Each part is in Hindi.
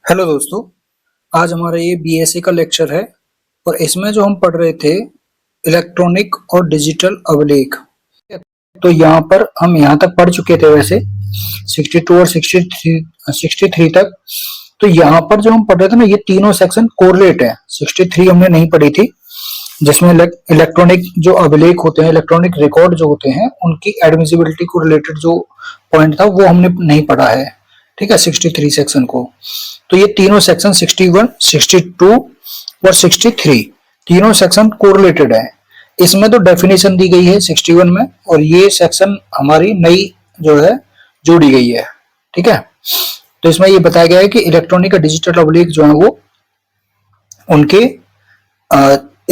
हेलो दोस्तों, आज हमारा ये बीएसए का लेक्चर है और इसमें जो हम पढ़ रहे थे इलेक्ट्रॉनिक और डिजिटल अभिलेख। तो यहाँ पर हम यहाँ तक पढ़ चुके थे वैसे 62 और 63 तक। तो यहाँ पर जो हम पढ़ रहे थे ना, ये तीनों सेक्शन कोरिलेट है। 63 हमने नहीं पढ़ी थी, जिसमें इलेक्ट्रॉनिक जो अभिलेख होते हैं, इलेक्ट्रॉनिक रिकॉर्ड जो होते हैं, उनकी एडमिसिबिलिटी को रिलेटेड जो पॉइंट था वो हमने नहीं पढ़ा है। ठीक है, 63 सेक्शन को। तो ये तीनों सेक्शन 61, 62 और 63 तीनों सेक्शन कोरिलेटेड है। इसमें तो डेफिनेशन दी गई है 61 में, और ये सेक्शन हमारी नई जो है जोड़ी गई है। ठीक है, तो इसमें ये बताया गया है कि इलेक्ट्रॉनिक और डिजिटल अभिलेख जो है वो उनके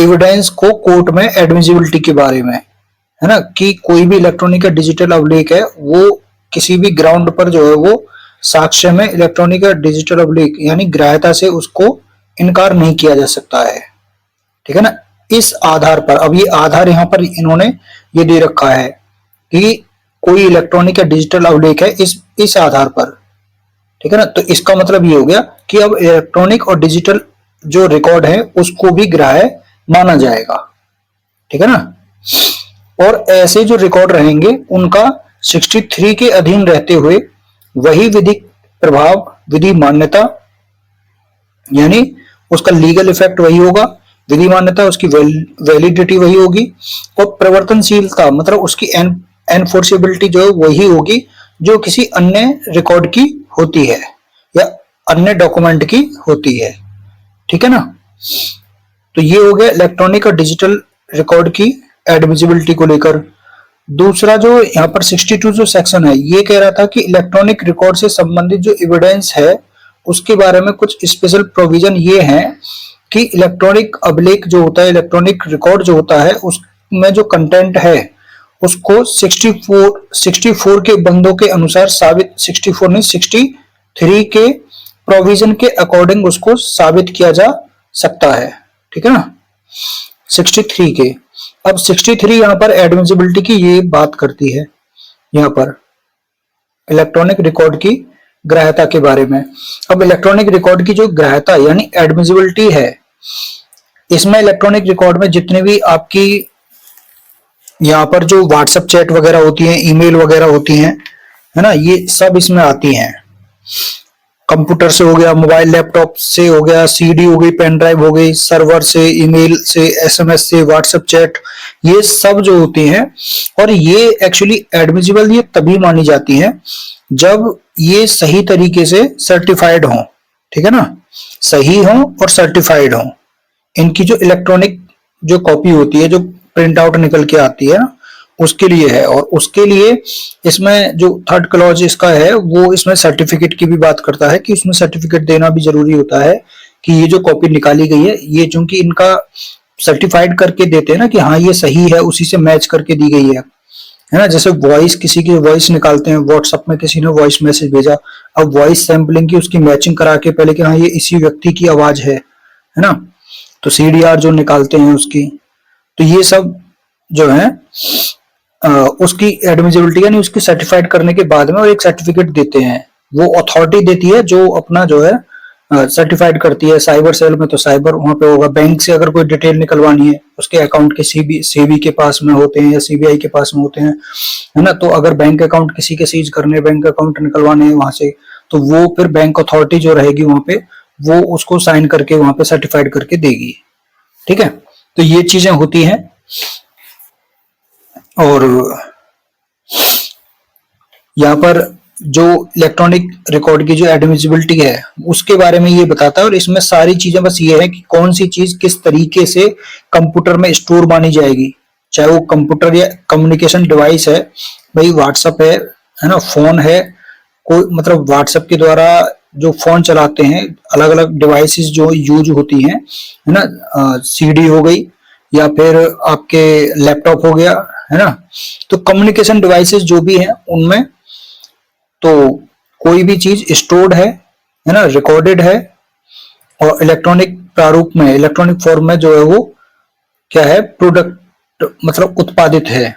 एविडेंस को कोर्ट में एडमिसिबिलिटी के बारे में है ना, कि कोई भी इलेक्ट्रॉनिक या डिजिटल अभिलेख है वो किसी भी ग्राउंड पर जो है वो साक्ष्य में इलेक्ट्रॉनिक या डिजिटल अभिलेख यानी ग्राह्यता से उसको इनकार नहीं किया जा सकता है। ठीक है ना, इस आधार पर, अब ये आधार यहाँ पर इन्होंने ये दे रखा है कि कोई इलेक्ट्रॉनिक या डिजिटल अभिलेख है इस आधार पर। ठीक है ना, तो इसका मतलब ये हो गया कि अब इलेक्ट्रॉनिक और डिजिटल जो रिकॉर्ड है उसको भी ग्राह्य माना जाएगा। ठीक है ना, और ऐसे जो रिकॉर्ड रहेंगे उनका 63 के अधीन रहते हुए वही विधिक प्रभाव, विधि मान्यता, यानी उसका लीगल इफेक्ट वही होगा, विधि मान्यता उसकी वैलिडिटी वही होगी, और प्रवर्तनशीलता मतलब उसकी एनफोर्सेबिलिटी जो है वही होगी जो किसी अन्य रिकॉर्ड की होती है या अन्य डॉक्यूमेंट की होती है। ठीक है ना, तो ये हो गया इलेक्ट्रॉनिक और डिजिटल रिकॉर्ड की एडमिसिबिलिटी को लेकर। दूसरा जो यहाँ पर 62 जो सेक्शन है ये कह रहा था कि इलेक्ट्रॉनिक रिकॉर्ड से संबंधित जो एविडेंस है उसके बारे में कुछ स्पेशल प्रोविजन ये है कि इलेक्ट्रॉनिक अभिलेख जो होता है, इलेक्ट्रॉनिक रिकॉर्ड जो होता है, उसमें जो कंटेंट है उसको 64 के बंदों के अनुसार साबित, 64 नहीं 63 के प्रोविजन के अकॉर्डिंग उसको साबित किया जा सकता है। ठीक है ना, 63 के। अब 63 यहाँ पर एडमिसिबिलिटी की ये बात करती है, यहाँ पर इलेक्ट्रॉनिक रिकॉर्ड की ग्राह्यता के बारे में। अब इलेक्ट्रॉनिक रिकॉर्ड की जो ग्राह्यता यानी एडमिसिबिलिटी है, इसमें इलेक्ट्रॉनिक रिकॉर्ड में जितने भी आपकी यहाँ पर जो व्हाट्सएप चैट वगैरह होती है, ईमेल वगैरह होती हैं, है ना, ये सब इसमें आती हैं। कंप्यूटर से हो गया, मोबाइल लैपटॉप से हो गया, सीडी हो गई, पेन ड्राइव हो गई, सर्वर से, ईमेल से, एसएमएस से, व्हाट्सएप चैट, ये सब जो होती हैं। और ये एक्चुअली एडमिसिबल ये तभी मानी जाती हैं जब ये सही तरीके से सर्टिफाइड हो। ठीक है ना, सही हो और सर्टिफाइड हो। इनकी जो इलेक्ट्रॉनिक जो कॉपी होती है, जो प्रिंट आउट निकल के आती है, उसके लिए है। और उसके लिए इसमें जो थर्ड क्लॉज इसका है वो इसमें सर्टिफिकेट की भी बात करता है कि उसमें सर्टिफिकेट देना भी जरूरी होता है कि ये जो कॉपी निकाली गई है ये चूंकि इनका सर्टिफाइड करके देते हैं ना कि हाँ ये सही है, उसी से मैच करके दी गई है ना। जैसे वॉइस, किसी की वॉइस निकालते हैं, व्हाट्सएप में किसी ने वॉइस मैसेज भेजा, अब वॉइस सैंपलिंग की उसकी मैचिंग करा के पहले कि हाँ ये इसी व्यक्ति की आवाज है ना, तो सीडीआर जो निकालते हैं उसकी, तो ये सब जो है उसकी एडमिसिबिलिटी यानी उसकी सर्टिफाइड करने के बाद में और एक सर्टिफिकेट देते हैं, वो अथॉरिटी देती है जो अपना जो है सर्टिफाइड करती है। साइबर सेल में तो साइबर वहां पे होगा। बैंक से अगर कोई डिटेल निकलवानी है, उसके अकाउंट के सीबी के पास में होते हैं या सीबीआई के पास में होते हैं, है ना, तो अगर बैंक अकाउंट किसी के सीज करने, बैंक अकाउंट निकलवाने हैं वहां से, तो वो फिर बैंक अथॉरिटी जो रहेगी वहां पे वो उसको साइन करके वहां पे सर्टिफाइड करके देगी। ठीक है, तो ये चीजें होती हैं। और यहाँ पर जो इलेक्ट्रॉनिक रिकॉर्ड की जो एडमिसिबिलिटी है उसके बारे में ये बताता है, और इसमें सारी चीजें बस ये है कि कौन सी चीज किस तरीके से कंप्यूटर में स्टोर मानी जाएगी, चाहे वो कंप्यूटर या कम्युनिकेशन डिवाइस है, भाई व्हाट्सएप है ना, फोन है, कोई मतलब व्हाट्सएप के द्वारा जो फोन चलाते हैं, अलग अलग डिवाइसेस जो यूज होती हैं, है ना, सीडी हो गई या फिर आपके लैपटॉप हो गया, है ना, तो कम्युनिकेशन डिवाइसेस जो भी हैं उनमें तो कोई भी चीज स्टोर्ड है ना, रिकॉर्डेड है, और इलेक्ट्रॉनिक प्रारूप में, इलेक्ट्रॉनिक फॉर्म में जो है वो क्या है, प्रोडक्ट मतलब उत्पादित है।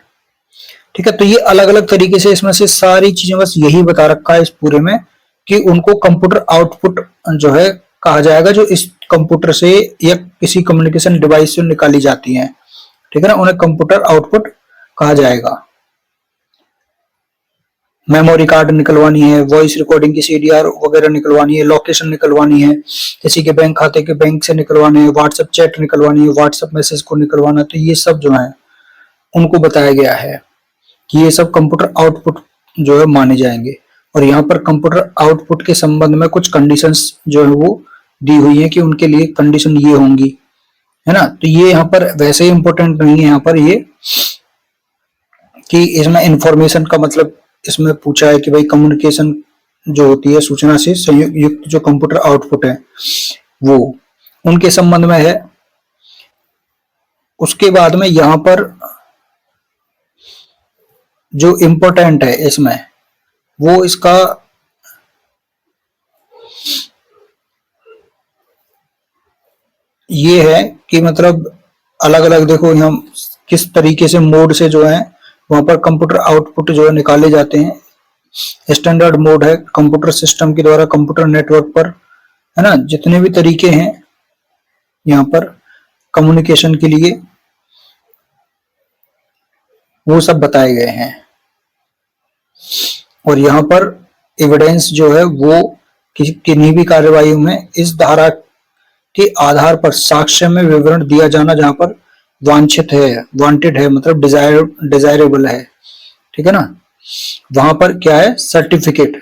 ठीक है, तो ये अलग अलग तरीके से इसमें से सारी चीजें बस यही बता रखा है इस पूरे में कि उनको कंप्यूटर आउटपुट जो है कहा जाएगा, जो इस कंप्यूटर से या किसी कम्युनिकेशन डिवाइस से निकाली जाती हैं, ठीक है ना, उन्हें कंप्यूटर आउटपुट कहा जाएगा। मेमोरी कार्ड निकलवानी है, वॉइस रिकॉर्डिंग की सीडीआर वगैरह निकलवानी है, लोकेशन निकलवानी है, किसी के बैंक खाते के बैंक से निकलवाने हैं, व्हाट्सएप चैट निकलवानी है, व्हाट्सएप मैसेज को निकलवाना, तो ये सब जो है उनको बताया गया है कि ये सब कंप्यूटर आउटपुट जो है माने जाएंगे। और यहाँ पर कंप्यूटर आउटपुट के संबंध में कुछ कंडीशंस जो है वो दी हुई है कि उनके लिए कंडीशन ये होंगी, है ना। तो ये यहाँ पर वैसे ही इंपॉर्टेंट नहीं है यहाँ पर ये कि इसमें इंफॉर्मेशन का मतलब इसमें पूछा है कि भाई कम्युनिकेशन जो होती है सूचना से संयुक्त जो कंप्यूटर आउटपुट है वो उनके संबंध में है। उसके बाद में यहाँ पर जो इम्पोर्टेंट है इसमें वो इसका ये है कि मतलब अलग अलग देखो यहाँ किस तरीके से मोड से जो है वहां पर कंप्यूटर आउटपुट जो है निकाले जाते हैं। स्टैंडर्ड मोड है कंप्यूटर सिस्टम के द्वारा कंप्यूटर नेटवर्क पर, है ना, जितने भी तरीके हैं यहाँ पर कम्युनिकेशन के लिए वो सब बताए गए हैं। और यहाँ पर एविडेंस जो है वो किन्हीं भी कार्यवाही में इस धारा के आधार पर साक्ष्य में विवरण दिया जाना जहां पर वांछित है, वांटेड है, मतलब डिजायरेबल है, ठीक है ना, वहां पर क्या है सर्टिफिकेट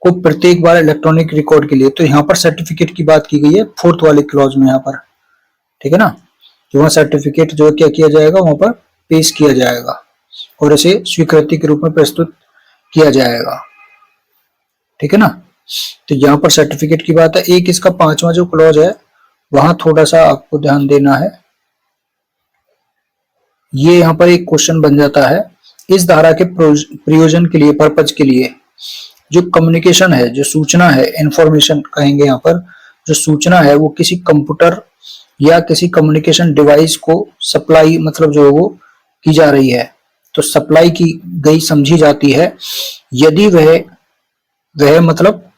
को प्रत्येक बार इलेक्ट्रॉनिक रिकॉर्ड के लिए। तो यहाँ पर सर्टिफिकेट की बात की गई है 4th वाले क्लॉज में यहाँ पर, ठीक है ना, कि वहां सर्टिफिकेट जो क्या किया जाएगा वहां पर पेश किया जाएगा और इसे स्वीकृति के रूप में प्रस्तुत किया जाएगा, ठीक है ना। तो यहाँ पर सर्टिफिकेट की बात है। एक इसका 5वां जो क्लॉज है वहां थोड़ा सा आपको ध्यान देना है। ये यहाँ पर एक क्वेश्चन बन जाता है, इस धारा के प्रयोजन के लिए, पर्पज के लिए जो कम्युनिकेशन है, जो सूचना है, इंफॉर्मेशन कहेंगे यहाँ पर, जो सूचना है वो किसी कंप्यूटर या किसी कम्युनिकेशन डिवाइस को सप्लाई मतलब जो है वो की जा रही है, तो सप्लाई की गई समझी जाती है यदि वह मतलब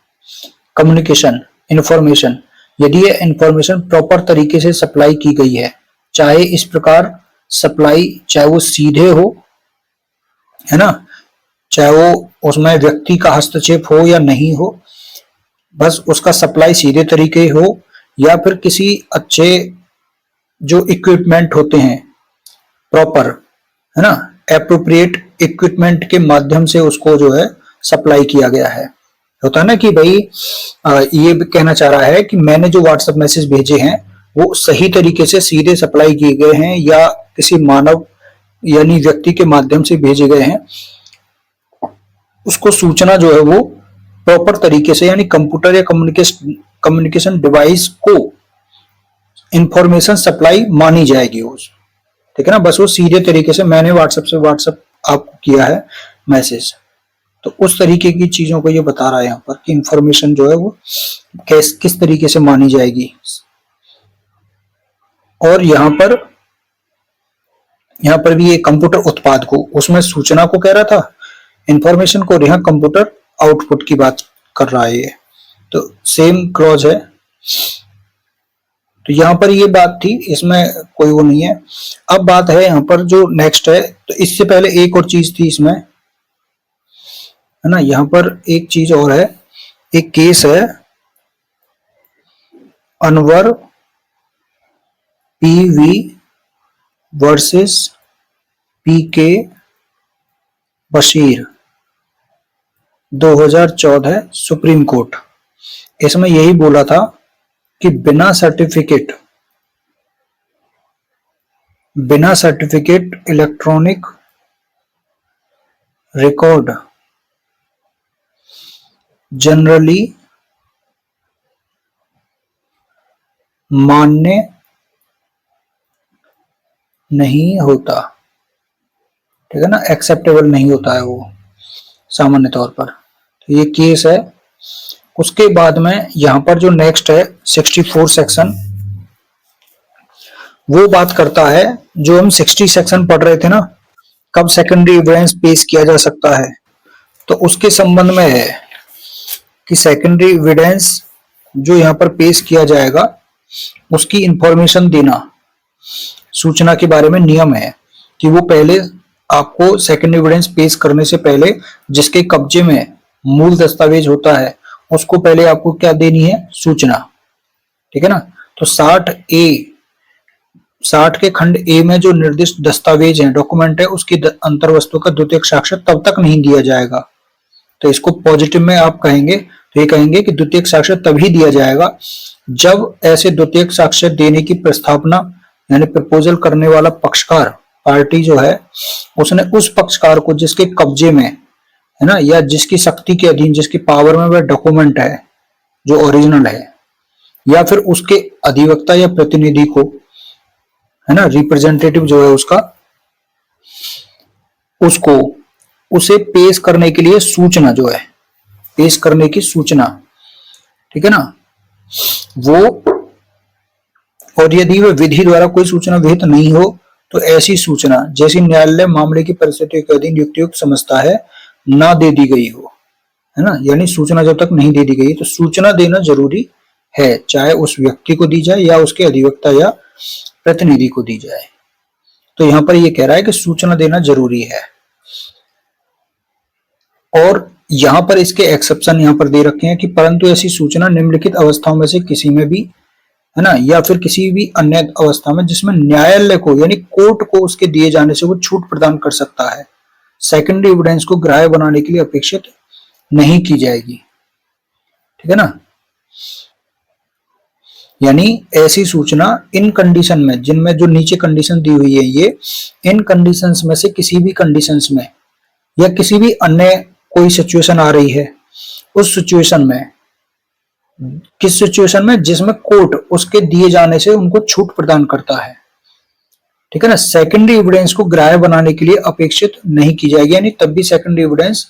कम्युनिकेशन इंफॉर्मेशन, यदि यह इंफॉर्मेशन प्रॉपर तरीके से सप्लाई की गई है, चाहे इस प्रकार सप्लाई, चाहे वो सीधे हो, है ना, चाहे वो उसमें व्यक्ति का हस्तक्षेप हो या नहीं हो, बस उसका सप्लाई सीधे तरीके हो, या फिर किसी अच्छे जो इक्विपमेंट होते हैं प्रॉपर, है ना, एप्रोप्रिएट इक्विपमेंट के माध्यम से उसको जो है सप्लाई किया गया है। होता है ना कि भाई ये कहना चाह रहा है कि मैंने जो व्हाट्सएप मैसेज भेजे हैं वो सही तरीके से सीधे सप्लाई किए गए हैं या किसी मानव यानी व्यक्ति के माध्यम से भेजे गए हैं, उसको सूचना जो है वो प्रॉपर तरीके से यानी कंप्यूटर या कम्युनिकेशन डिवाइस को इंफॉर्मेशन सप्लाई मानी जाएगी उस, ठीक है ना। बस वो सीधे तरीके से मैंने व्हाट्सएप आपको किया है मैसेज, तो उस तरीके की चीजों को ये बता रहा है यहाँ पर कि इंफॉर्मेशन जो है वो किस तरीके से मानी जाएगी। और यहाँ पर भी ये कंप्यूटर उत्पाद को, उसमें सूचना को कह रहा था, इंफॉर्मेशन को, यहाँ कंप्यूटर आउटपुट की बात कर रहा है ये, तो सेम क्लॉज है। तो यहाँ पर ये बात थी, इसमें कोई वो नहीं है। अब बात है यहाँ पर जो नेक्स्ट है, तो इससे पहले एक और चीज थी इसमें, है ना, यहाँ पर एक चीज और है, एक केस है अनवर पीवी वर्सेस पीके बशीर 2014 सुप्रीम कोर्ट। इसमें यही बोला था कि बिना सर्टिफिकेट इलेक्ट्रॉनिक रिकॉर्ड जनरली मान्य नहीं होता, ठीक है ना, एक्सेप्टेबल नहीं होता है वो सामान्य तौर पर। तो ये केस है। उसके बाद में यहां पर जो नेक्स्ट है 64 सेक्शन, वो बात करता है जो हम 60 सेक्शन पढ़ रहे थे ना, कब सेकेंडरी एविडेंस पेश किया जा सकता है, तो उसके संबंध में है कि सेकेंडरी एविडेंस जो यहाँ पर पेश किया जाएगा उसकी इंफॉर्मेशन देना, सूचना के बारे में नियम है कि वो पहले आपको सेकेंडरी एविडेंस पेश करने से पहले जिसके कब्जे में मूल दस्तावेज होता है उसको पहले आपको क्या देनी है, सूचना। ठीक है ना। तो 60 के खंड ए में जो निर्दिष्ट दस्तावेज है, डॉक्यूमेंट है, उसकी अंतर्वस्तु का द्वितीयक साक्ष्य तब तक नहीं दिया जाएगा। तो इसको पॉजिटिव में आप कहेंगे तो ये कहेंगे कि द्वितीयक साक्ष्य तभी दिया जाएगा जब ऐसे द्वितीयक साक्ष्य देने की प्रस्तावना यानी प्रपोजल करने वाला पक्षकार पार्टी जो है उसने उस पक्षकार को जिसके कब्जे में है ना, या जिसकी शक्ति के अधीन, जिसकी पावर में वह डॉक्यूमेंट है जो ओरिजिनल है, या फिर उसके अधिवक्ता या प्रतिनिधि को, है ना, रिप्रेजेंटेटिव जो है उसका, उसको उसे पेश करने के लिए सूचना जो है, पेश करने की सूचना, ठीक है ना, वो, और यदि वह विधि द्वारा कोई सूचना विहित नहीं हो तो ऐसी सूचना जैसी न्यायालय मामले की परिस्थितियों के अधीन युक्त समझता है ना दे दी गई हो, है ना, यानी सूचना जब तक नहीं दे दी गई तो सूचना देना जरूरी है, चाहे उस व्यक्ति को दी जाए या उसके अधिवक्ता या प्रतिनिधि को दी जाए। तो यहां पर ये कह रहा है कि सूचना देना जरूरी है। और यहां पर इसके एक्सेप्शन यहां पर दे रखे हैं कि परंतु ऐसी सूचना निम्नलिखित अवस्थाओं में से किसी में भी, है ना, या फिर किसी भी अन्य अवस्था में जिसमें न्यायालय को यानी कोर्ट को उसके दिए जाने से वो छूट प्रदान कर सकता है, सेकेंडरी एविडेंस को ग्राह्य बनाने के लिए अपेक्षित नहीं की जाएगी। ठीक है ना। यानी ऐसी सूचना इन कंडीशन में, जिनमें जो नीचे कंडीशन दी हुई है, ये इन कंडीशंस में से किसी भी कंडीशंस में या किसी भी अन्य कोई सिचुएशन आ रही है, उस सिचुएशन में, किस सिचुएशन में, जिसमें कोर्ट उसके दिए जाने से उनको छूट प्रदान करता है। ठीक है ना। सेकेंडरी एविडेंस को ग्राह्य बनाने के लिए अपेक्षित नहीं की जाएगी, यानी तब भी सेकेंडरी एविडेंस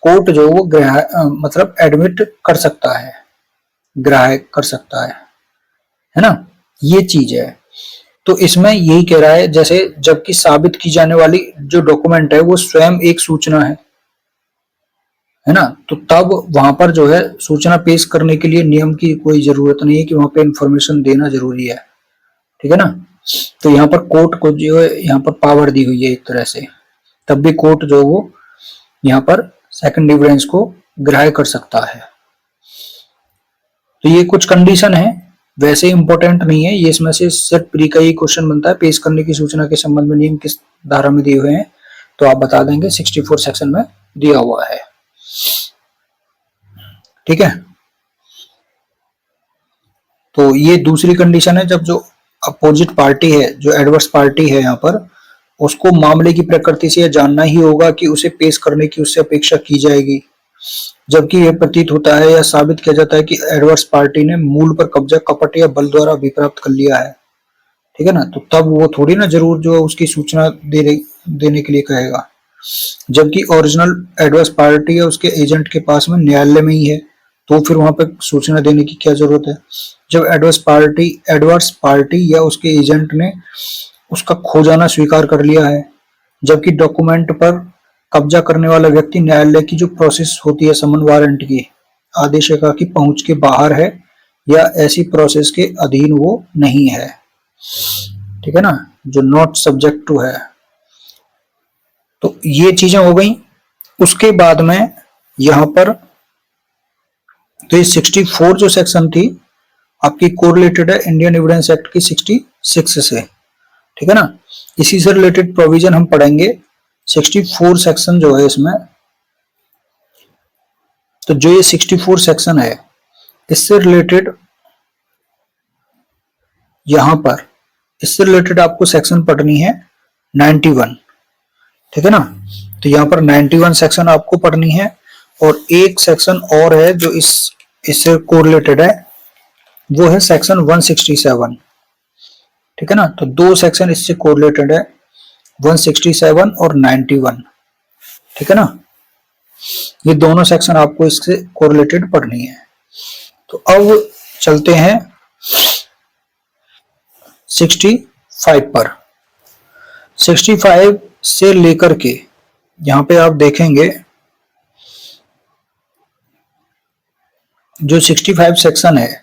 कोर्ट जो वो ग्राह्य मतलब एडमिट कर सकता है, ग्राह्य कर सकता है ना, ये चीज है। तो इसमें यही कह रहा है जैसे जबकि साबित की जाने वाली जो डॉक्यूमेंट है वो स्वयं एक सूचना है ना, तो तब वहां पर जो है सूचना पेश करने के लिए नियम की कोई जरूरत नहीं है कि वहां पे इंफॉर्मेशन देना जरूरी है। ठीक है ना। तो यहाँ पर कोर्ट को जो है यहाँ पर पावर दी हुई है एक तरह से, तब भी कोर्ट जो वो यहाँ पर सेकंड एविडेंस को ग्राह्य कर सकता है। तो ये कुछ कंडीशन है, वैसे इंपॉर्टेंट नहीं है ये, इसमें से सेट प्री का ही क्वेश्चन बनता है। पेश करने की सूचना के संबंध में नियम किस धारा में दिए हुए हैं तो आप बता देंगे, 64 सेक्शन में दिया हुआ है। ठीक है। तो ये दूसरी कंडीशन है, जब जो अपोजिट पार्टी है, जो एडवर्स पार्टी है यहाँ पर, उसको मामले की प्रकृति से यह जानना ही होगा कि उसे पेश करने की उससे अपेक्षा की जाएगी, जबकि यह प्रतीत होता है या साबित किया जाता है कि एडवर्स पार्टी ने मूल पर कब्जा कपट या बल द्वारा अभिप्राप्त कर लिया है। ठीक है ना। तो तब वो थोड़ी ना जरूर जो उसकी सूचना देने के लिए कहेगा, जबकि ओरिजिनल एडवर्स पार्टी या उसके एजेंट के पास में न्यायालय में ही है, तो फिर वहां पर सूचना देने की क्या जरूरत है। जब एडवर्स पार्टी या उसके एजेंट ने उसका खो जाना स्वीकार कर लिया है, जबकि डॉक्यूमेंट पर कब्जा करने वाला व्यक्ति न्यायालय की जो प्रोसेस होती है समन वारंट की, आदेशिका की पहुंच के बाहर है या ऐसी प्रोसेस के अधीन वो नहीं है। ठीक है ना, जो नॉट सब्जेक्ट टू है। तो ये चीजें हो गई। उसके बाद में यहां पर तो ये 64 जो सेक्शन थी आपकी कोरिलेटेड है इंडियन एविडेंस एक्ट की 66 से। ठीक है ना। इसी से रिलेटेड प्रोविजन हम पढ़ेंगे। 64 सेक्शन जो है इसमें, तो जो ये 64 सेक्शन है इससे रिलेटेड यहां पर इससे रिलेटेड आपको सेक्शन पढ़नी है 91। ठीक है ना। तो यहां पर 91 सेक्शन आपको पढ़नी है, और एक सेक्शन और है जो इससे कोरिलेटेड है, वो है सेक्शन 167। ठीक है ना। तो दो सेक्शन इससे कोरिलेटेड है, 167 और 91। ठीक है ना। ये दोनों सेक्शन आपको इससे कोरिलेटेड पढ़नी है। तो अब चलते हैं 65 पर। 65 से लेकर के यहां पे आप देखेंगे जो 65 सेक्शन है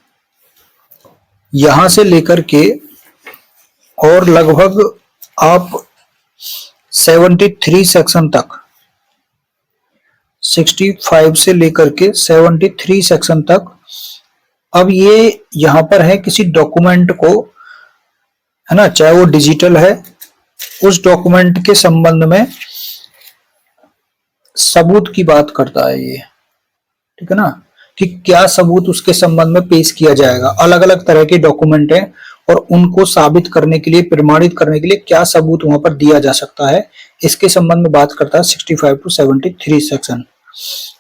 यहां से लेकर के और लगभग आप 73 सेक्शन तक, 65 से लेकर के 73 सेक्शन तक, अब ये यहां पर है किसी डॉक्यूमेंट को, है ना, चाहे वो डिजिटल है, उस डॉक्यूमेंट के संबंध में सबूत की बात करता है ये, ठीक है ना, कि क्या सबूत उसके संबंध में पेश किया जाएगा। अलग अलग तरह के डॉक्यूमेंट हैं और उनको साबित करने के लिए, प्रमाणित करने के लिए क्या सबूत वहां पर दिया जा सकता है, इसके संबंध में बात करता है 65 टू 73 सेक्शन।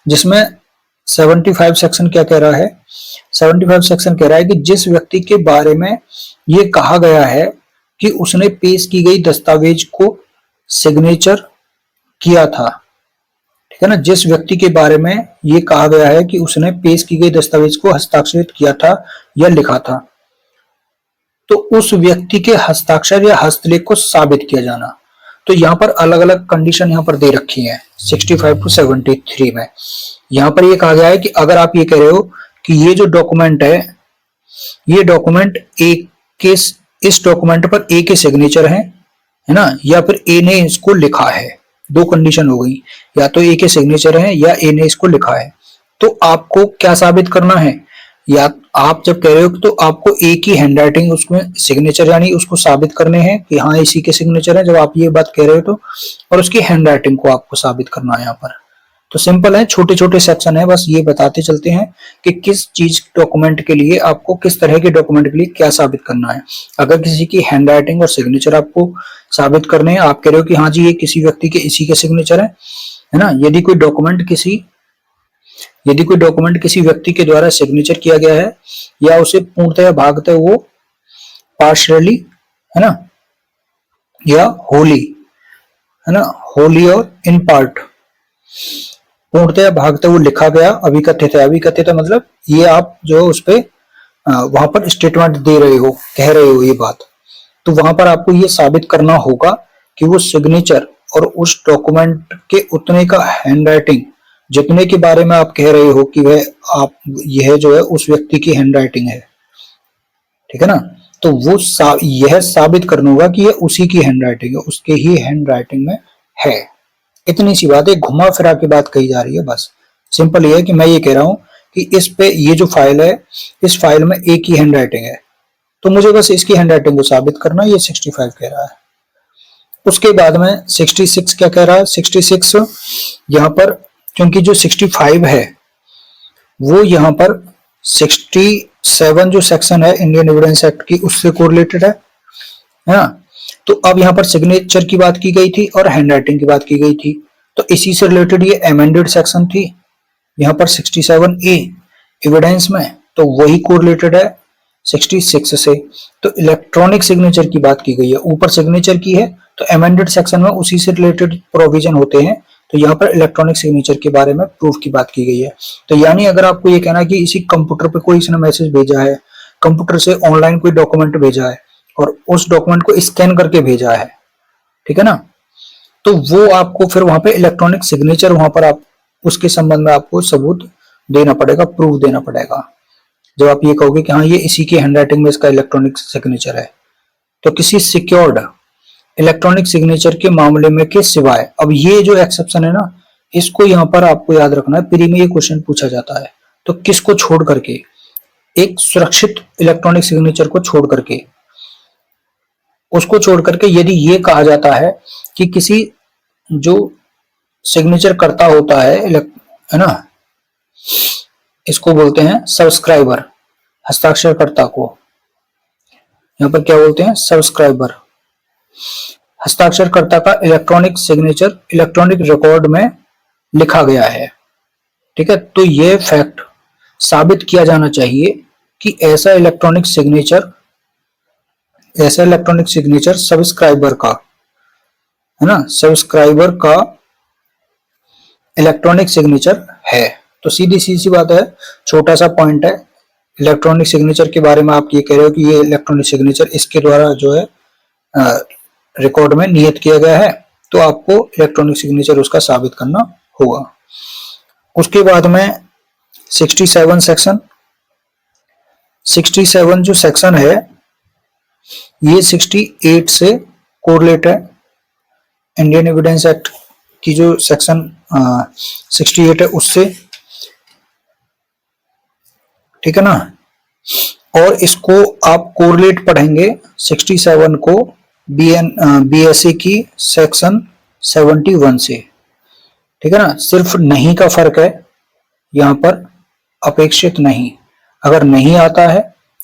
जिसमें 75 सेक्शन क्या कह रहा है, 75 सेक्शन कह रहा है कि जिस व्यक्ति के बारे में ये कहा गया है कि उसने पेश की गई दस्तावेज को सिग्नेचर किया था, ठीक है ना, जिस व्यक्ति के बारे में ये कहा गया है कि उसने पेश की गई दस्तावेज को हस्ताक्षरित किया था या लिखा था, तो उस व्यक्ति के हस्ताक्षर या हस्तलेख को साबित किया जाना। तो यहाँ पर अलग अलग कंडीशन यहाँ पर दे रखी है 65 टू 73 में। यहाँ पर ये कहा गया है कि अगर आप ये कह रहे हो कि ये जो डॉक्यूमेंट है, ये डॉक्यूमेंट एक के, इस डॉक्यूमेंट पर ए के सिग्नेचर है ना, या फिर ए ने इसको लिखा है, दो कंडीशन हो गई, या तो ए के सिग्नेचर है या ए ने इसको लिखा है। तो आपको क्या साबित करना है, या आप जब कह रहे हो तो आपको एक ही हैंडराइटिंग उसमें सिग्नेचर यानी उसको साबित करने हैं कि हाँ इसी के सिग्नेचर है, जब आप ये बात कह रहे हो तो, और उसकी हैंडराइटिंग को आपको साबित करना है यहाँ पर। तो सिंपल है, छोटे छोटे सेक्शन है, बस ये बताते चलते हैं कि किस चीज डॉक्यूमेंट के लिए आपको, किस तरह के डॉक्यूमेंट के लिए क्या साबित करना है। अगर किसी की हैंडराइटिंग और सिग्नेचर आपको साबित करने हैं, आप कह रहे हो कि हाँ जी ये किसी व्यक्ति के इसी के सिग्नेचर है ना, यदि कोई डॉक्यूमेंट किसी व्यक्ति के द्वारा सिग्नेचर किया गया है या उसे पूर्णतः भागतः वो पार्शियली, है ना, या होली, है ना, होली और इन पार्ट, पूर्णतः भागतः वो लिखा गया, अभिकथित है। अभिकथित मतलब ये आप जो उस पे वहां पर स्टेटमेंट दे रहे हो, कह रहे हो ये बात, तो वहां पर आपको ये साबित करना होगा कि वो सिग्नेचर और उस डॉक्यूमेंट के उतने का हैंडराइटिंग, जितने के बारे में आप कह रहे हो कि वह आप यह जो है उस व्यक्ति की हैंडराइटिंग है, ठीक है ना, तो वो यह साबित करना होगा कि यह उसी की हैंडराइटिंग है, उसके ही हैंडराइटिंग में है। इतनी सी बात है, घुमा फिरा के बात कही जा रही है। बस सिंपल ये है कि मैं ये कह रहा हूं कि इस पे ये जो फाइल है, इस फाइल में एक ही हैंडराइटिंग है, तो मुझे बस इसकी हैंडराइटिंग को साबित करना, ये 65 कह रहा है। उसके बाद में 66 क्या कह रहा है, 66 यहाँ पर, क्योंकि जो 65 है वो यहाँ पर 67 जो सेक्शन है इंडियन एविडेंस एक्ट की उससे कोरिलेटेड है ना, तो अब यहाँ पर सिग्नेचर की बात की गई थी और हैंडराइटिंग की बात की गई थी, तो इसी से रिलेटेड ये अमेंडेड सेक्शन थी यहाँ पर 67A एविडेंस में, तो वही कोरिलेटेड है 66 से। तो इलेक्ट्रॉनिक सिग्नेचर की बात की गई है, ऊपर सिग्नेचर की है तो अमेंडेड सेक्शन में उसी से रिलेटेड प्रोविजन होते हैं, तो यहाँ पर इलेक्ट्रॉनिक सिग्नेचर के बारे में प्रूफ की बात की गई है। तो यानी अगर आपको ये कहना है कि इसी कंप्यूटर पे कोई इसने मैसेज भेजा है, कंप्यूटर से ऑनलाइन कोई डॉक्यूमेंट भेजा है और उस डॉक्यूमेंट को स्कैन करके भेजा है, ठीक है ना, तो वो आपको फिर वहां पे इलेक्ट्रॉनिक सिग्नेचर, वहां पर आप उसके संबंध में आपको सबूत देना पड़ेगा, प्रूफ देना पड़ेगा। जब आप ये कहोगे कि हाँ ये इसी की हैंडराइटिंग में इसका इलेक्ट्रॉनिक सिग्नेचर है। तो किसी सिक्योर्ड इलेक्ट्रॉनिक सिग्नेचर के मामले में के सिवाय, अब ये जो एक्सेप्शन है ना, इसको यहाँ पर आपको याद रखना है, प्री में ये क्वेश्चन पूछा जाता है। तो किसको छोड़ करके, एक सुरक्षित इलेक्ट्रॉनिक सिग्नेचर को छोड़ करके, उसको छोड़ करके यदि ये कहा जाता है कि किसी जो सिग्नेचर करता होता है ना, इसको बोलते हैं सब्सक्राइबर, हस्ताक्षरकर्ता को यहाँ पर क्या बोलते हैं, सब्सक्राइबर। हस्ताक्षरकर्ता का इलेक्ट्रॉनिक सिग्नेचर इलेक्ट्रॉनिक रिकॉर्ड में लिखा गया है, ठीक है, तो यह फैक्ट साबित किया जाना चाहिए कि ऐसा इलेक्ट्रॉनिक सिग्नेचर सब्सक्राइबर का, है ना, सब्सक्राइबर का इलेक्ट्रॉनिक सिग्नेचर है। तो सीधी सी बात है, छोटा सा पॉइंट है, इलेक्ट्रॉनिक सिग्नेचर के बारे में आप ये कह रहे हो कि ये इलेक्ट्रॉनिक सिग्नेचर इसके द्वारा जो है रिकॉर्ड में नियत किया गया है, तो आपको इलेक्ट्रॉनिक सिग्नेचर उसका साबित करना होगा। उसके बाद में 67 सेक्शन 67 जो सेक्शन है ये 68 से कोरिलेट है। इंडियन एविडेंस एक्ट की जो सेक्शन 68 है उससे, ठीक है ना। और इसको आप कोरिलेट पढ़ेंगे 67 को बीएसए की सेक्शन 71 से, ठीक है ना। सिर्फ नहीं का फर्क है यहाँ पर, अपेक्षित नहीं। अगर नहीं आता है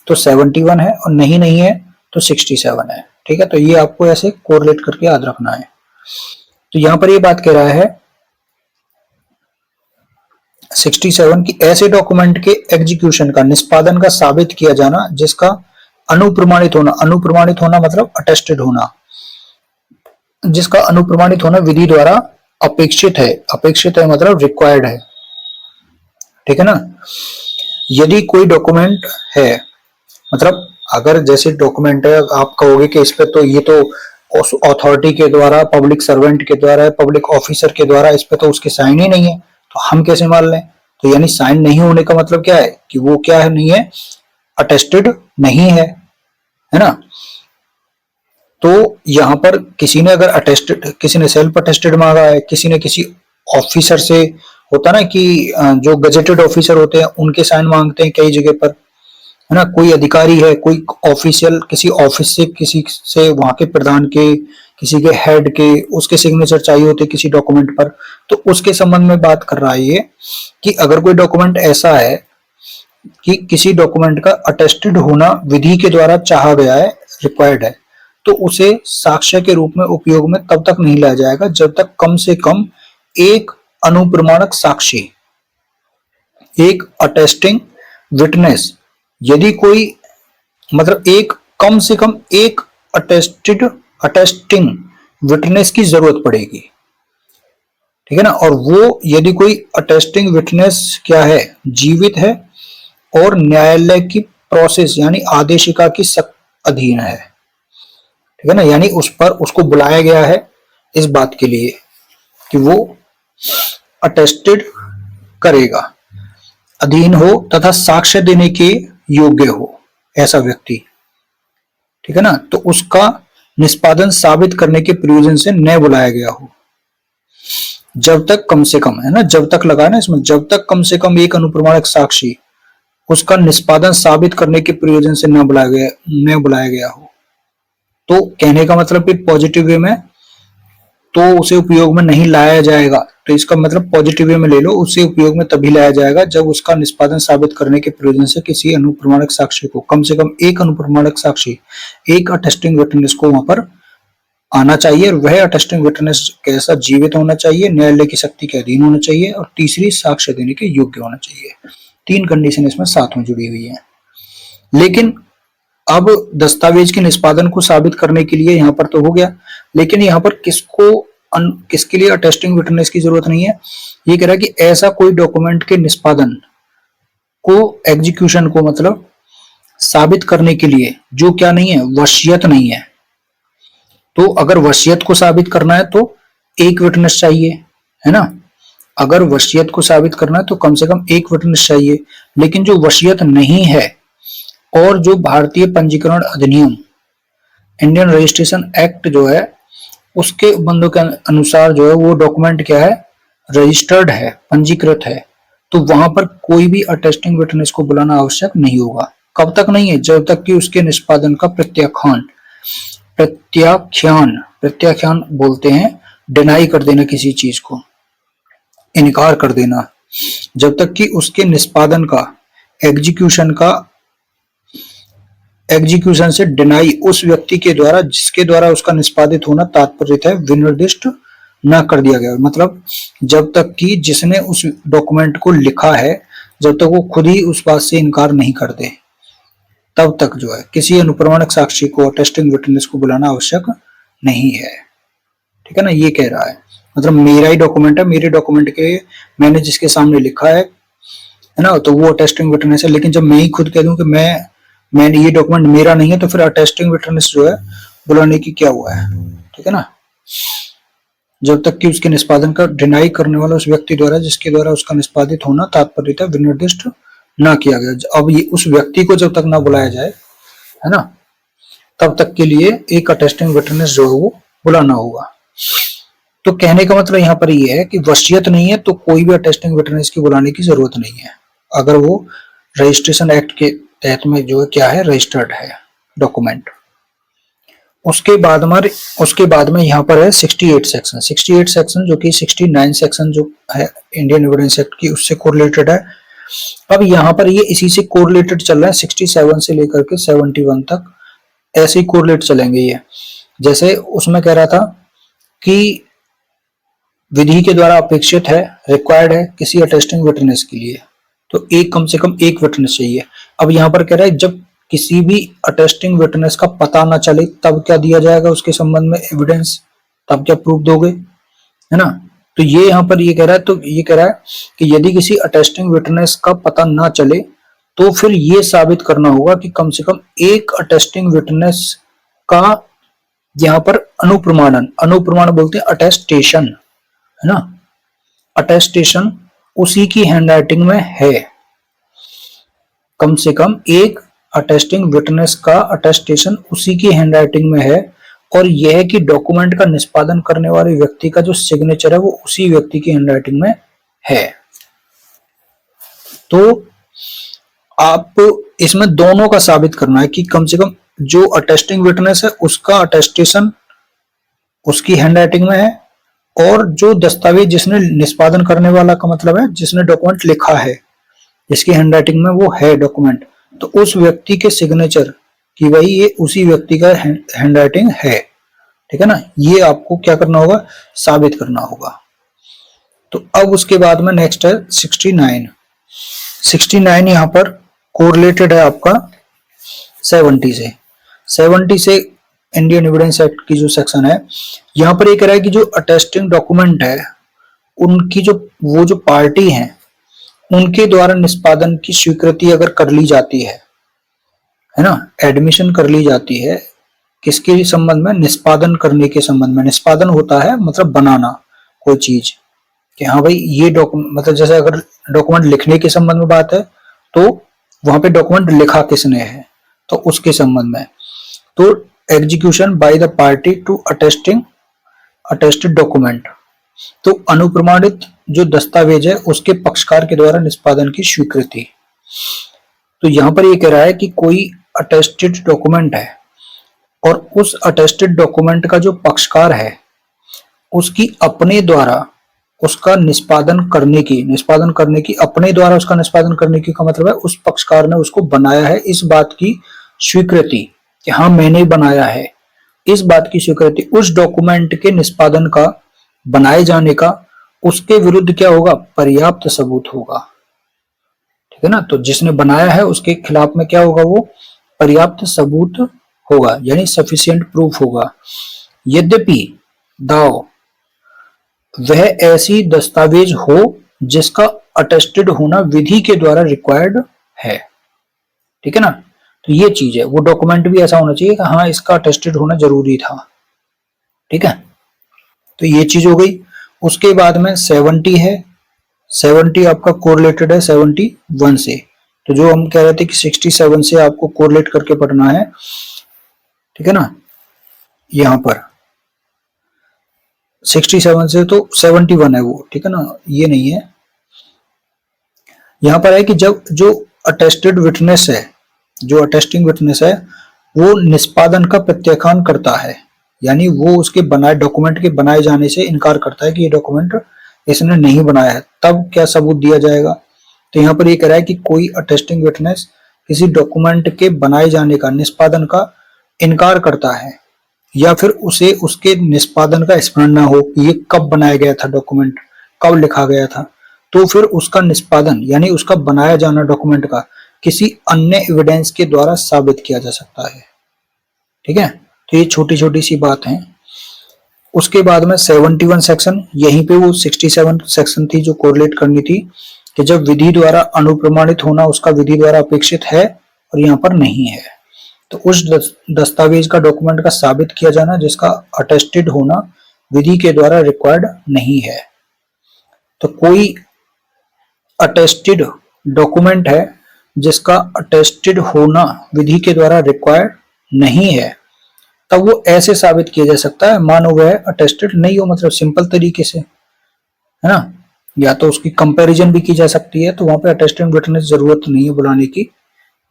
तो 71 है और नहीं है तो 67 है, ठीक है। तो ये आपको ऐसे कोरिलेट करके याद रखना है। तो यहां पर ये बात कह रहा है 67 की ऐसे डॉक्यूमेंट के एग्जीक्यूशन का, निष्पादन का साबित किया जाना जिसका अनुप्रमाणित होना मतलब अटेस्टेड होना, जिसका अनुप्रमाणित होना विधि द्वारा अपेक्षित है मतलब रिक्वायर्ड है, ठीक है ना। यदि कोई डॉक्यूमेंट है, मतलब अगर जैसे डॉक्यूमेंट है आप कहोगे कि इस पे तो ये तो अथॉरिटी के द्वारा, पब्लिक सर्वेंट के द्वारा, पब्लिक ऑफिसर के द्वारा इस पे तो उसके साइन ही नहीं है, तो हम कैसे मान लें। तो यानी साइन नहीं होने का मतलब क्या है कि वो क्या है, नहीं है, अटेस्टेड नहीं है ना। तो यहां पर किसी ने अगर अटेस्टेड, किसी ने सेल्फ अटेस्टेड मांगा है, किसी ने किसी ऑफिसर से, होता ना कि जो गजेटेड ऑफिसर होते हैं उनके साइन मांगते हैं कई जगह पर, है ना। कोई अधिकारी है, कोई ऑफिशियल किसी ऑफिस से, किसी से वहां के प्रधान के, किसी के हेड के, उसके सिग्नेचर चाहिए होते किसी डॉक्यूमेंट पर। तो उसके संबंध में बात कर रहा है ये कि अगर कोई डॉक्यूमेंट ऐसा है कि किसी डॉक्यूमेंट का अटेस्टेड होना विधि के द्वारा चाहा गया है, रिक्वायर्ड है, तो उसे साक्ष्य के रूप में उपयोग में तब तक नहीं लाया जाएगा जब तक कम से कम एक अनुप्रमाणक साक्षी, एक अटेस्टिंग विटनेस, यदि कोई मतलब एक कम से कम एक अटेस्टिंग विटनेस की जरूरत पड़ेगी, ठीक है ना। और वो यदि कोई अटेस्टिंग विटनेस क्या है, जीवित है और न्यायालय की प्रोसेस यानी आदेशिका की अधीन है, ठीक है ना। यानी उस पर उसको बुलाया गया है इस बात के लिए कि वो अटेस्टेड करेगा, अधीन हो तथा साक्ष्य देने के योग्य हो ऐसा व्यक्ति, ठीक है ना। तो उसका निष्पादन साबित करने के प्रयोजन से न बुलाया गया हो, जब तक कम से कम, है ना, जब तक लगा ना इसमें, जब तक कम से कम एक अनुप्रमाणक साक्षी उसका निष्पादन साबित करने के प्रयोजन से न बुलाया गया हो। तो कहने का मतलब कि पॉजिटिव वे में तो उसे उपयोग में नहीं लाया जाएगा, तो इसका मतलब पॉजिटिव वे में ले लो, उसे उपयोग में तभी लाया जाएगा जब उसका निष्पादन साबित करने के प्रयोजन से किसी अनुप्रमाणक साक्षी को, कम से कम एक अनुप्रमाणक साक्षी, एक अटेस्टिंग विटनेस को वहां पर आना चाहिए, और वह अटेस्टिंग विटनेस कैसा, जीवित होना चाहिए, न्यायालय की शक्ति के अधीन होना चाहिए, और तीसरी साक्ष्य देने के योग्य होना चाहिए। 3 कंडीशन इसमें साथ में जुड़ी हुई है। लेकिन अब दस्तावेज के निष्पादन को साबित करने के लिए यहाँ पर तो हो गया, लेकिन यहाँ पर किसके लिए अटेस्टिंग विटनेस की जरूरत नहीं है। ये कह रहा है कि ऐसा कोई डॉक्यूमेंट के निष्पादन को, एग्जीक्यूशन को मतलब साबित करने के लिए जो क्या नहीं है, वसीयत नहीं है। तो अगर वसीयत को साबित करना है तो एक विटनेस चाहिए, है ना। अगर वसीयत को साबित करना है तो कम से कम एक विटनेस चाहिए। लेकिन जो वसीयत नहीं है और जो भारतीय पंजीकरण अधिनियम, इंडियन रजिस्ट्रेशन एक्ट जो है, उसके बंदों के अनुसार जो है वो डॉक्यूमेंट क्या है, रजिस्टर्ड है, पंजीकृत है, तो वहां पर कोई भी अटेस्टिंग विटनेस को बुलाना आवश्यक नहीं होगा। कब तक नहीं है, जब तक कि उसके निष्पादन का प्रत्याख्यान बोलते हैं, डिनाई कर देना, किसी चीज को इनकार कर देना, जब तक कि उसके निष्पादन का, एग्जीक्यूशन से डिनाई उस व्यक्ति के द्वारा जिसके द्वारा उसका निष्पादित होना तात्पर्य है विनिर्दिष्ट न कर दिया गया। मतलब जब तक कि जिसने उस डॉक्यूमेंट को लिखा है, जब तक वो खुद ही उस बात से इनकार नहीं कर दे, तब तक जो है किसी अनुप्रमाणक साक्षी को, अटेस्टिंग विटनेस को बुलाना आवश्यक नहीं है, ठीक है ना। ये कह रहा है, मतलब मेरा ही डॉक्यूमेंट है, मेरे डॉक्यूमेंट के मैंने जिसके सामने लिखा है ना, तो वो अटेस्टिंग विटनेस है। लेकिन जब मैं ही खुद कह दूं कि मैंने ये डॉक्यूमेंट मेरा नहीं है, तो फिर अटेस्टिंग विटनेस जो है बुलाने की क्या हुआ है, ठीक है ना। जब तक कि उसके निष्पादन का डिनाई करने वाला उस व्यक्ति द्वारा जिसके द्वारा उसका निष्पादित होना तात्पर्य विनिर्दिष्ट ना किया गया। अब ये उस व्यक्ति को जब तक ना बुलाया जाए, है ना, तब तक के लिए एक अटेस्टिंग विटनेस जो है वो बुलाना होगा। तो कहने का मतलब यहाँ पर ये है कि वसीयत नहीं है तो कोई भी अटेस्टिंग विटनेस की बुलाने की जरूरत नहीं है, अगर वो रजिस्ट्रेशन एक्ट के तहत में जो है क्या है, रजिस्टर्ड है डॉक्यूमेंट। उसके बाद में यहाँ पर है 68 सेक्शन। 68 सेक्शन जो कि 69 सेक्शन जो है इंडियन एविडेंस एक्ट की उससे कोरिलेटेड है। अब यहाँ पर ये इसी से कोरिलेटेड चल रहा है, 67 से लेकर के 71 तक ऐसे ही कोरिलेट चलेंगे ये। जैसे उसमें कह रहा था कि विधि के द्वारा अपेक्षित है, रिक्वायर्ड है किसी अटेस्टिंग विटनेस के लिए, तो एक कम से कम एक विटनेस चाहिए। अब यहाँ पर कह रहा है जब किसी भी अटेस्टिंग विटनेस का पता ना चले तब क्या दिया जाएगा उसके संबंध में एविडेंस, तब क्या प्रूफ दोगे, है ना। तो ये यहाँ पर ये कह रहा है, तो ये कह रहा है कि यदि किसी अटेस्टिंग विटनेस का पता ना चले तो फिर ये साबित करना होगा कि कम से कम एक अटेस्टिंग विटनेस का यहाँ पर अनुप्रमाण बोलते हैं अटेस्टेशन, है ना, अटेस्टेशन उसी की हैंडराइटिंग में है। कम से कम एक अटेस्टिंग विटनेस का अटेस्टेशन उसी की हैंडराइटिंग में है, और यह है कि डॉक्यूमेंट का निष्पादन करने वाले व्यक्ति का जो सिग्नेचर है वो उसी व्यक्ति की हैंडराइटिंग में है। तो आप इसमें दोनों का साबित करना है कि कम से कम जो अटेस्टिंग विटनेस है उसका अटेस्टेशन उसकी हैंडराइटिंग में है, और जो दस्तावेज जिसने निष्पादन करने वाला का मतलब है जिसने डॉक्यूमेंट लिखा है, जिसकी हैंडराइटिंग में वो है डॉक्यूमेंट, तो उस व्यक्ति के सिग्नेचर कि भाई ये उसी व्यक्ति का हैंडराइटिंग है, ठीक है ना। ये आपको क्या करना होगा, साबित करना होगा। तो अब उसके बाद में नेक्स्ट है 69। 69 यहाँ पर कोरिलेटेड है आपका 70 से। 70 से इंडियन एविडेंस एक्ट की जो सेक्शन है, यहाँ पर ये कह रहा है कि जो अटेस्टिंग डॉक्यूमेंट है उनकी जो पार्टी है उनके द्वारा निष्पादन की स्वीकृति अगर कर ली जाती है ना, एडमिशन कर ली जाती है किसके संबंध में, निष्पादन करने के संबंध में। निष्पादन होता है मतलब बनाना कोई चीज, कि हाँ भाई ये डॉक्यूमेंट, मतलब जैसे अगर डॉक्यूमेंट लिखने के संबंध में बात है तो वहां पे डॉक्यूमेंट लिखा किसने है तो उसके संबंध में। तो execution by the party to attested document, तो अनुप्रमाणित जो दस्तावेज है उसके पक्षकार के द्वारा निष्पादन की स्वीकृति। तो यहां पर ये कह रहा है कि कोई अटेस्टेड डॉक्यूमेंट है और उस अटेस्टेड डॉक्यूमेंट का जो पक्षकार है उसकी अपने द्वारा उसका निष्पादन करने की अपने द्वारा उसका निष्पादन करने की का मतलब है उस पक्षकार ने उसको बनाया है, इस बात की स्वीकृति कि हाँ मैंने बनाया है, इस बात की स्वीकृति उस डॉक्यूमेंट के निष्पादन का, बनाए जाने का, उसके विरुद्ध क्या होगा, पर्याप्त सबूत होगा, ठीक है ना। तो जिसने बनाया है उसके खिलाफ में क्या होगा, वो पर्याप्त सबूत होगा, यानी सफिशिएंट प्रूफ होगा। यद्यपि दाव वह ऐसी दस्तावेज हो जिसका अटेस्टेड होना विधि के द्वारा रिक्वायर्ड है, ठीक है ना। तो ये चीज है, वो डॉक्यूमेंट भी ऐसा होना चाहिए कि हाँ इसका अटेस्टेड होना जरूरी था, ठीक है। तो ये चीज हो गई। उसके बाद में 70 है। 70 आपका कोरिलेटेड है 71 से। तो जो हम कह रहे थे कि 67 से आपको कोरिलेट करके पढ़ना है, ठीक है ना। यहां पर 67 से तो 71 है वो, ठीक है ना, ये नहीं है। यहां पर है कि जब जो अटेस्टेड विटनेस है, जो अटेस्टिंग विटनेस है, वो निष्पादन का प्रत्याख्यान करता है, यानी वो उसके बनाए डॉक्यूमेंट के बनाए जाने से इनकार करता है कि ये डॉक्यूमेंट इसने नहीं बनाया है, तब क्या सबूत दिया जाएगा। तो यहाँ पर ये कह रहा है कि कोई अटेस्टिंग विटनेस किसी डॉक्यूमेंट के बनाए जाने का, निष्पादन का इनकार करता है, या फिर उसे उसके निष्पादन का स्मरण ना हो कि ये कब बनाया गया था डॉक्यूमेंट, कब लिखा गया था, तो फिर उसका निष्पादन यानी उसका बनाया जाना डॉक्यूमेंट का किसी अन्य एविडेंस के द्वारा साबित किया जा सकता है, ठीक है। तो ये छोटी छोटी सी बात है। उसके बाद में 71 सेक्शन, यहीं पे वो 67 सेक्शन थी जो कोरिलेट करनी थी कि जब विधि द्वारा अनुप्रमाणित होना उसका विधि द्वारा अपेक्षित है और यहाँ पर नहीं है, तो उस दस्तावेज का, डॉक्यूमेंट का साबित किया जाना जिसका अटेस्टेड होना विधि के द्वारा रिक्वायर्ड नहीं है। तो कोई अटेस्टेड डॉक्यूमेंट है जिसका अटेस्टेड होना विधि के द्वारा रिक्वायर्ड नहीं है, तब वो ऐसे साबित किया जा सकता है मानो वह अटेस्टेड नहीं हो, मतलब सिंपल तरीके से, है ना। या तो उसकी कंपैरिजन भी की जा सकती है, तो वहां पे अटेस्टेड विटनेस जरूरत नहीं है बुलाने की।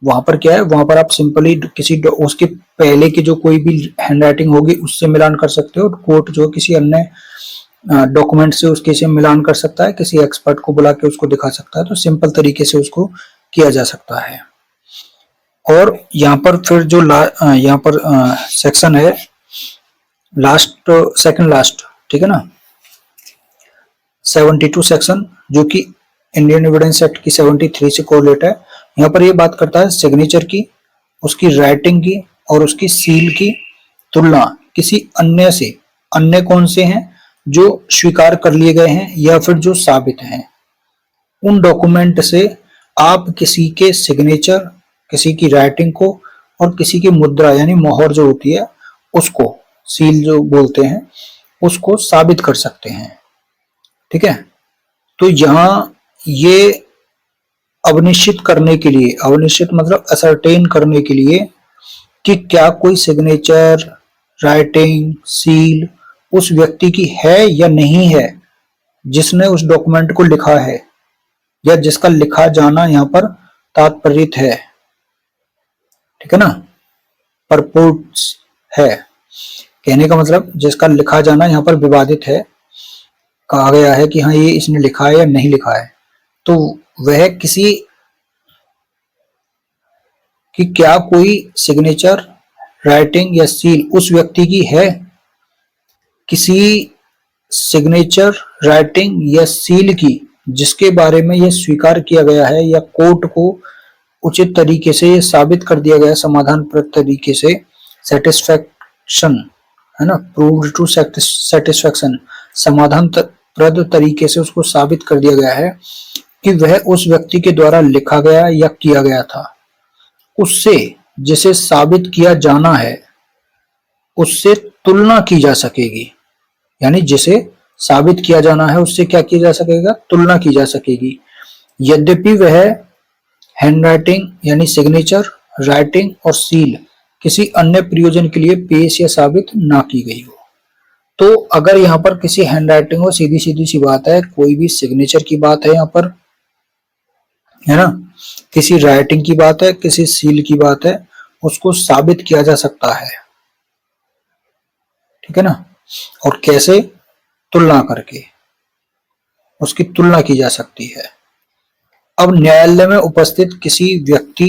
वहां पर क्या है, वहां पर आप सिंपली किसी उसके पहले की जो कोई भी हैंडराइटिंग होगी उससे मिलान कर सकते हो। कोर्ट जो किसी अन्य डॉक्यूमेंट से उसके से मिलान कर सकता है, किसी एक्सपर्ट को बुला के उसको दिखा सकता है, तो सिंपल तरीके से उसको किया जा सकता है। और यहाँ पर फिर जो यहाँ पर सेक्शन है लास्ट, सेकंड लास्ट, ठीक है ना, 72 सेक्शन, जो कि इंडियन एविडेंस एक्ट की 73 से कोरिलेट है। यहाँ पर ये बात करता है सिग्नेचर की, उसकी राइटिंग की और उसकी सील की तुलना किसी अन्य से, अन्य कौन से हैं, जो स्वीकार कर लिए गए हैं या फिर जो साबित हैं, उन डॉक्यूमेंट से आप किसी के सिग्नेचर, किसी की राइटिंग को और किसी की मुद्रा यानी मोहर जो होती है उसको, सील जो बोलते हैं, उसको साबित कर सकते हैं। ठीक है, तो यहां ये अवनिश्चित करने के लिए, अवनिश्चित मतलब असरटेन करने के लिए कि क्या कोई सिग्नेचर, राइटिंग, सील उस व्यक्ति की है या नहीं है जिसने उस डॉक्यूमेंट को लिखा है या जिसका लिखा जाना यहाँ पर तात्पर्यित है। ठीक है ना, परपोर्ट्स है, कहने का मतलब जिसका लिखा जाना यहाँ पर विवादित है, कहा गया है कि हाँ ये इसने लिखा है या नहीं लिखा है, तो वह किसी कि क्या कोई सिग्नेचर, राइटिंग या सील उस व्यक्ति की है, किसी सिग्नेचर, राइटिंग या सील की जिसके बारे में यह स्वीकार किया गया है या कोर्ट को उचित तरीके से यह साबित कर दिया गया है, समाधानप्रद तरीके से, सेटिस्फैक्शन, है ना, प्रूव्ड टू सेटिस्फैक्शन, समाधानप्रद तरीके से उसको साबित कर दिया गया है कि वह उस व्यक्ति के द्वारा लिखा गया या किया गया था, उससे जिसे साबित किया जाना है उससे तुलना की जा सकेगी। यानी जिसे साबित किया जाना है उससे क्या किया जा सकेगा, तुलना की जा सकेगी, यद्यपि वह हैंडराइटिंग यानी सिग्नेचर, राइटिंग और सील किसी अन्य प्रयोजन के लिए पेश या साबित ना की गई हो। तो अगर यहाँ पर किसी हैंडराइटिंग हो, सीधी सीधी सी बात है, कोई भी सिग्नेचर की बात है यहाँ पर, है ना, किसी राइटिंग की बात है, किसी सील की बात है, उसको साबित किया जा सकता है। ठीक है ना, और कैसे, तुलना करके उसकी तुलना की जा सकती है। अब न्यायालय में उपस्थित किसी व्यक्ति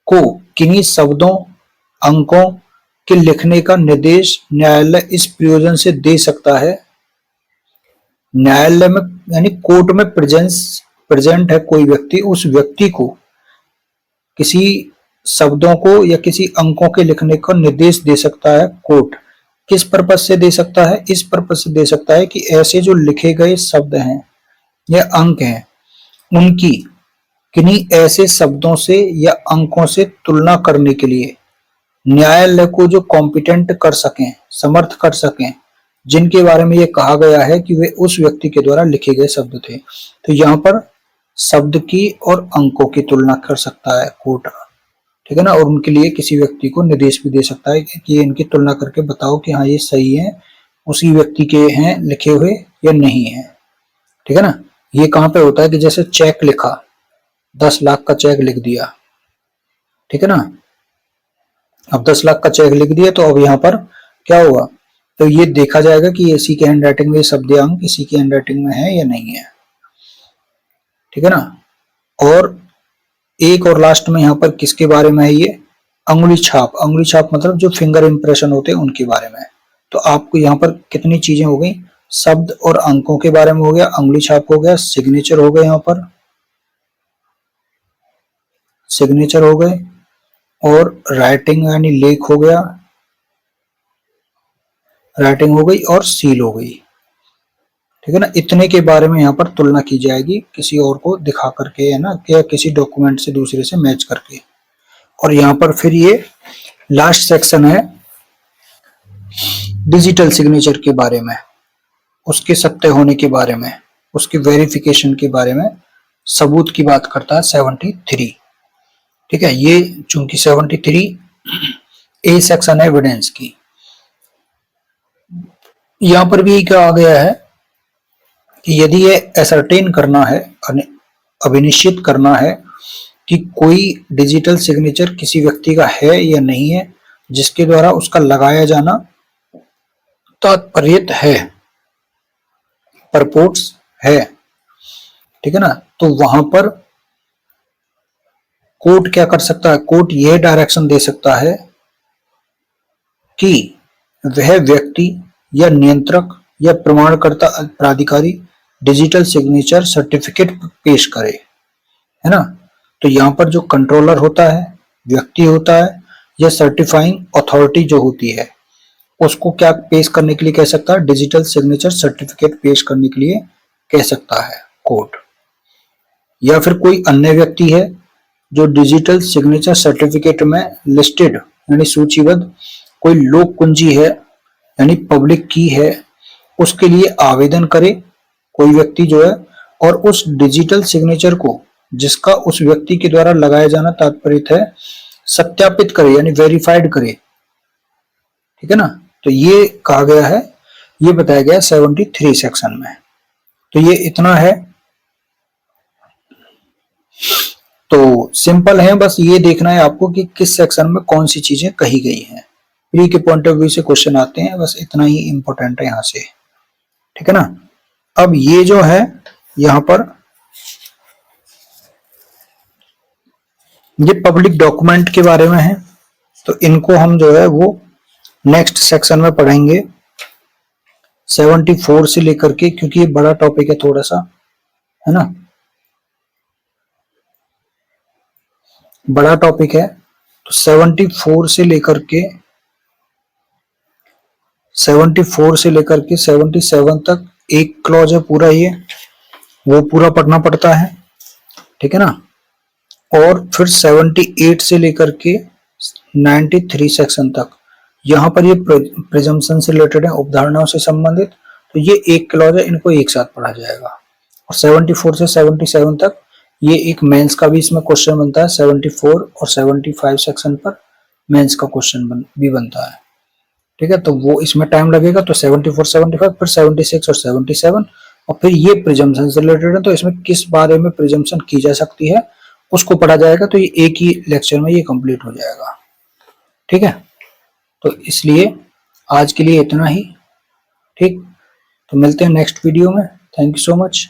को किन्हीं शब्दों, अंकों के लिखने का निर्देश न्यायालय इस प्रयोजन से दे सकता है, न्यायालय में यानी कोर्ट में प्रेजेंट है कोई व्यक्ति, उस व्यक्ति को किसी शब्दों को या किसी अंकों के लिखने का निर्देश दे सकता है कोर्ट। किस पर्पज से दे सकता है, इस पर्पज से दे सकता है कि ऐसे जो लिखे गए शब्द हैं या अंक हैं उनकी किन्हीं ऐसे शब्दों से या अंकों से तुलना करने के लिए न्यायालय को जो कॉम्पिटेंट कर सकें, समर्थ कर सकें, जिनके बारे में ये कहा गया है कि वे उस व्यक्ति के द्वारा लिखे गए शब्द थे। तो यहाँ पर शब्द की और अंकों की तुलना कर सकता है कोर्ट। ठीक है ना, और उनके लिए किसी व्यक्ति को निर्देश भी दे सकता है कि इनकी तुलना करके बताओ कि हाँ ये सही है, उसी व्यक्ति के हैं लिखे हुए या नहीं है। ठीक है ना, ये कहाँ पे होता है कि जैसे चेक लिखा, 10 लाख का चेक लिख दिया, ठीक है ना, अब 10 लाख का चेक लिख दिया, तो अब यहाँ पर क्या हुआ, तो ये देखा जाएगा कि इसी के हैंडराइटिंग में शब्द या अंक इसी की हैंडराइटिंग में है या नहीं है। ठीक है ना, और एक और लास्ट में यहाँ पर किसके बारे में है, ये अंगुली छाप, अंगुली छाप मतलब जो फिंगर इंप्रेशन होते हैं उनके बारे में। तो आपको यहाँ पर कितनी चीजें हो गई, शब्द और अंकों के बारे में हो गया, अंगुली छाप हो गया, सिग्नेचर हो गए, यहाँ पर सिग्नेचर हो गए, और राइटिंग यानी लेख हो गया, राइटिंग हो गई, और सील हो गई। ठीक है ना, इतने के बारे में यहाँ पर तुलना की जाएगी किसी और को दिखा करके, है ना, या किसी डॉक्यूमेंट से दूसरे से मैच करके। और यहाँ पर फिर ये लास्ट सेक्शन है डिजिटल सिग्नेचर के बारे में, उसके सत्य होने के बारे में, उसके वेरिफिकेशन के बारे में सबूत की बात करता है 73। ठीक है, ये चूंकि 73 ए सेक्शन है एविडेंस की। यहां पर भी क्या आ गया है कि यदि ये एसरटेन करना है, अभिनिश्चित करना है कि कोई डिजिटल सिग्नेचर किसी व्यक्ति का है या नहीं है जिसके द्वारा उसका लगाया जाना तात्पर्य है, परपोर्ट्स है, ठीक है ना, तो वहां पर कोर्ट क्या कर सकता है, कोर्ट यह डायरेक्शन दे सकता है कि वह व्यक्ति या नियंत्रक या प्रमाणकर्ता प्राधिकारी डिजिटल सिग्नेचर सर्टिफिकेट पेश करे, है ना। तो यहां पर जो कंट्रोलर होता है, व्यक्ति होता है, या सर्टिफाइंग अथॉरिटी जो होती है, उसको क्या पेश करने के लिए कह सकता है, डिजिटल सिग्नेचर सर्टिफिकेट पेश करने के लिए कह सकता है कोर्ट। या फिर कोई अन्य व्यक्ति है जो डिजिटल सिग्नेचर सर्टिफिकेट में लिस्टेड यानी सूचीबद्ध कोई लोक कुंजी है यानी पब्लिक की है, उसके लिए आवेदन करे कोई व्यक्ति जो है, और उस डिजिटल सिग्नेचर को जिसका उस व्यक्ति के द्वारा लगाया जाना तात्पर्य है सत्यापित करे यानी वेरीफाइड करे, ठीक है ना। तो ये कहा गया है, ये बताया गया 73 सेक्शन में। तो ये इतना है, तो सिंपल है, बस ये देखना है आपको कि किस सेक्शन में कौन सी चीजें कही गई हैं। प्री के पॉइंट ऑफ व्यू से क्वेश्चन आते हैं, बस इतना ही इंपॉर्टेंट है यहां से, ठीक है ना। अब ये जो है यहां पर ये पब्लिक डॉक्यूमेंट के बारे में है, तो इनको हम जो है वो नेक्स्ट सेक्शन में पढ़ेंगे 74 से लेकर के, क्योंकि ये बड़ा टॉपिक है थोड़ा सा, है ना, बड़ा टॉपिक है। तो 74 से लेकर के 77 तक एक क्लॉज है पूरा, ये वो पूरा पढ़ना पड़ता है, ठीक है ना। और फिर 78 से लेकर के 93 सेक्शन तक यहाँ पर ये प्रिजम्पशन से रिलेटेड है, उपधारणाओं से संबंधित, तो ये एक क्लॉज है, इनको एक साथ पढ़ा जाएगा। और 74 से 77 तक ये एक मेंस का भी इसमें क्वेश्चन बनता है, 74 और 75 सेक्शन पर मेंस का क्वेश्चन भी बनता है, ठीक है। तो वो इसमें टाइम लगेगा, तो 74, 75, फिर 76 और 77, और फिर ये प्रिजम्पशन से रिलेटेड है, तो इसमें किस बारे में प्रिजम्पशन की जा सकती है उसको पढ़ा जाएगा। तो ये एक ही लेक्चर में ये कंप्लीट हो जाएगा, ठीक है। तो इसलिए आज के लिए इतना ही, ठीक। तो मिलते हैं नेक्स्ट वीडियो में। Thank you so much.